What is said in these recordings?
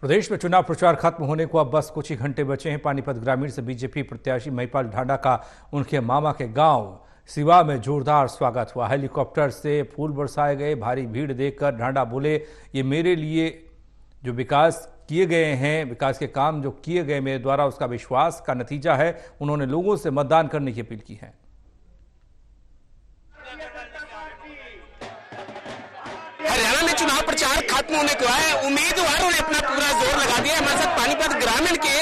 प्रदेश में चुनाव प्रचार खत्म होने को अब बस कुछ ही घंटे बचे हैं। पानीपत ग्रामीण से बीजेपी प्रत्याशी महिपाल ढांडा का उनके मामा के गांव सिवा में जोरदार स्वागत हुआ। हेलीकॉप्टर से फूल बरसाए गए। भारी भीड़ देखकर ढांडा बोले, ये मेरे लिए जो विकास किए गए हैं, विकास के काम जो किए गए मेरे द्वारा, उसका विश्वास का नतीजा है। उन्होंने लोगों से मतदान करने की अपील की है। हरियाणा में चुनाव प्रचार खत्म होने को है। उम्मीदवारों ने अपना पूरा जोर लगा दिया। हमारे साथ पानीपत ग्रामीण के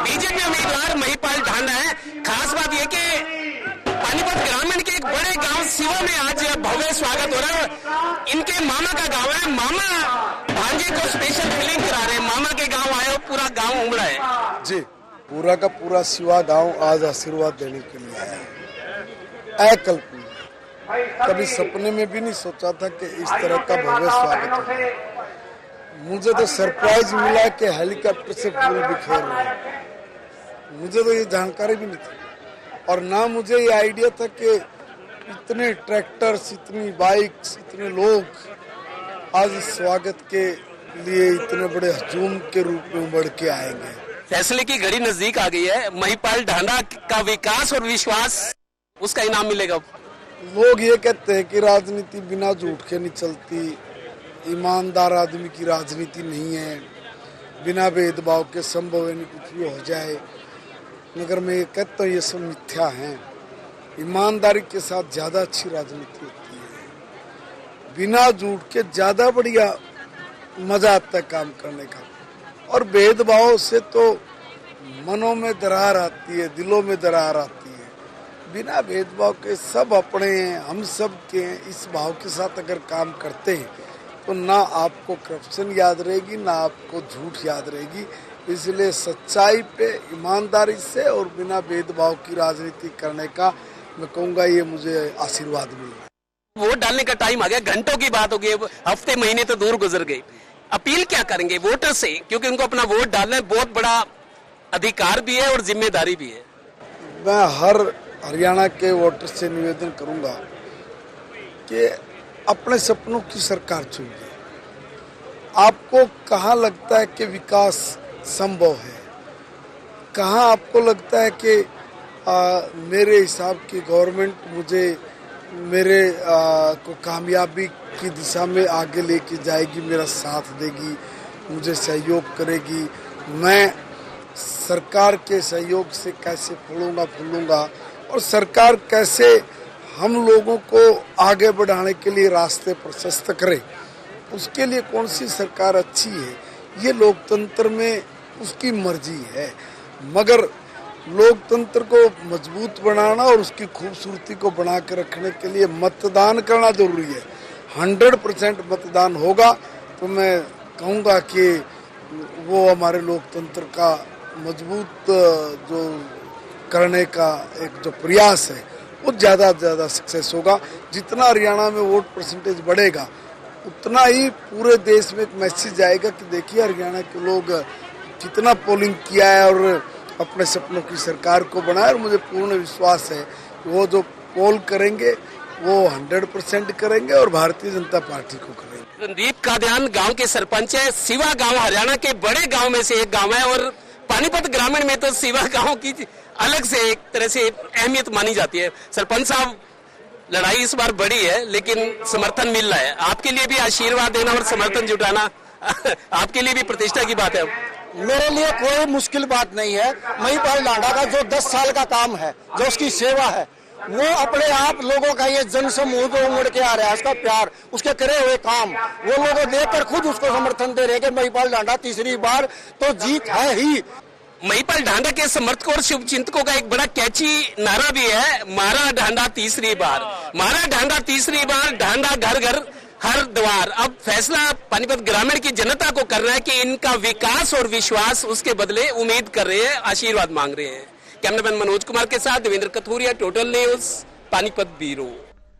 बीजेपी उम्मीदवार महिपाल ढांडा है। खास बात यह कि पानीपत ग्रामीण के एक बड़े गांव सिवा में आज भव्य स्वागत हो रहा है। इनके मामा का गांव है। मामा भांजे को स्पेशल फीलिंग करा रहे हैं। मामा के गांव आए और पूरा गांव उमड़ा है। जी, पूरा का पूरा सिवा गांव आज आशीर्वाद देने के लिए आया है। अकल्पनीय, कभी सपने में भी नहीं सोचा था कि इस तरह का भव्य स्वागत होगा। मुझे तो सरप्राइज मिला कि हेलीकॉप्टर से फूल बिखेर रहे हैं। मुझे तो ये जानकारी भी नहीं थी और ना मुझे ये आइडिया था कि इतने ट्रैक्टर्स, इतनी बाइक्स, इतने लोग आज इस स्वागत के लिए इतने बड़े हजूम के रूप में उमड़ के आएंगे। फैसले की घड़ी नजदीक आ गई है। महिपाल ढांडा का विकास और विश्वास, उसका इनाम मिलेगा। लोग ये कहते हैं कि राजनीति बिना झूठ के नहीं चलती, ईमानदार आदमी की राजनीति नहीं है, बिना भेदभाव के संभव है नहीं कुछ भी हो जाए। मगर मैं ये कहता हूँ ये सब मिथ्या है। ईमानदारी के साथ ज्यादा अच्छी राजनीति होती है। बिना झूठ के ज्यादा बढ़िया मजा आता है काम करने का। और भेदभाव से तो मनों में दरार आती है, दिलों में दरार आती है। बिना भेदभाव के सब अपने हैं, हम सब के हैं। इस भाव के साथ अगर काम करते हैं तो ना आपको करप्शन याद रहेगी, ना आपको झूठ याद रहेगी। इसलिए सच्चाई पे, ईमानदारी से और बिना भेदभाव की राजनीति करने का मैं कहूँगा ये मुझे आशीर्वाद मिला। वोट डालने का टाइम आ गया। घंटों की बात हो गई, हफ्ते महीने तो दूर गुजर गए। अपील क्या करेंगे वोटर से, क्योंकि उनको अपना वोट डालना बहुत बड़ा अधिकार भी है और जिम्मेदारी भी है। मैं हर हरियाणा के वोटर से निवेदन करूंगा कि अपने सपनों की सरकार चुनिए। आपको कहाँ लगता है कि विकास संभव है, कहाँ आपको लगता है कि मेरे हिसाब की गवर्नमेंट मुझे मेरे को कामयाबी की दिशा में आगे लेके जाएगी, मेरा साथ देगी, मुझे सहयोग करेगी। मैं सरकार के सहयोग से कैसे फूलूंगा और सरकार कैसे हम लोगों को आगे बढ़ाने के लिए रास्ते प्रशस्त करे, उसके लिए कौन सी सरकार अच्छी है, ये लोकतंत्र में उसकी मर्जी है। मगर लोकतंत्र को मजबूत बनाना और उसकी खूबसूरती को बना के रखने के लिए मतदान करना जरूरी है। 100% मतदान होगा तो मैं कहूँगा कि वो हमारे लोकतंत्र का मजबूत जो करने का एक जो प्रयास है वो ज़्यादा से ज़्यादा सक्सेस होगा। जितना हरियाणा में वोट परसेंटेज बढ़ेगा उतना ही पूरे देश में एक मैसेज आएगा कि देखिए हरियाणा के लोग कितना पोलिंग किया है और अपने सपनों की सरकार को बनाया। और मुझे पूर्ण विश्वास है कि वो जो पोल करेंगे वो 100% करेंगे और भारतीय जनता पार्टी को करेंगे। रणदीप कादियान गांव के सरपंच है। सिवा गांव हरियाणा के बड़े गांव में से एक गांव है और पानीपत ग्रामीण में तो सिवा गांव की अलग से एक तरह से अहमियत मानी जाती है। सरपंच साहब, लड़ाई इस बार बड़ी है लेकिन समर्थन मिल रहा है। आपके लिए भी आशीर्वाद देना और समर्थन जुटाना आपके लिए भी प्रतिष्ठा की बात है। मेरे लिए कोई मुश्किल बात नहीं है। महिपाल ढांडा का जो 10 साल का काम है, जो उसकी सेवा है, वो अपने आप लोगों का ये जन समूह जो उमड़ के आ रहा है, उसका प्यार, उसके करे हुए काम, वो लोगों देखकर खुद उसको समर्थन दे रहे हैं कि महिपाल ढांडा तीसरी बार तो जीत है ही। महिपाल ढांडा के समर्थकों और शुभचिंतकों का एक बड़ा कैची नारा भी है, मारा ढांडा तीसरी बार। मारा ढांडा तीसरी बार, ढांडा घर घर हर द्वार। अब फैसला पानीपत ग्रामीण की जनता को करना है कि इनका विकास और विश्वास उसके बदले उम्मीद कर रहे हैं, आशीर्वाद मांग रहे हैं। कैमरामैन मनोज कुमार के साथ Devendra Kathuria, total news, Panipat bureau.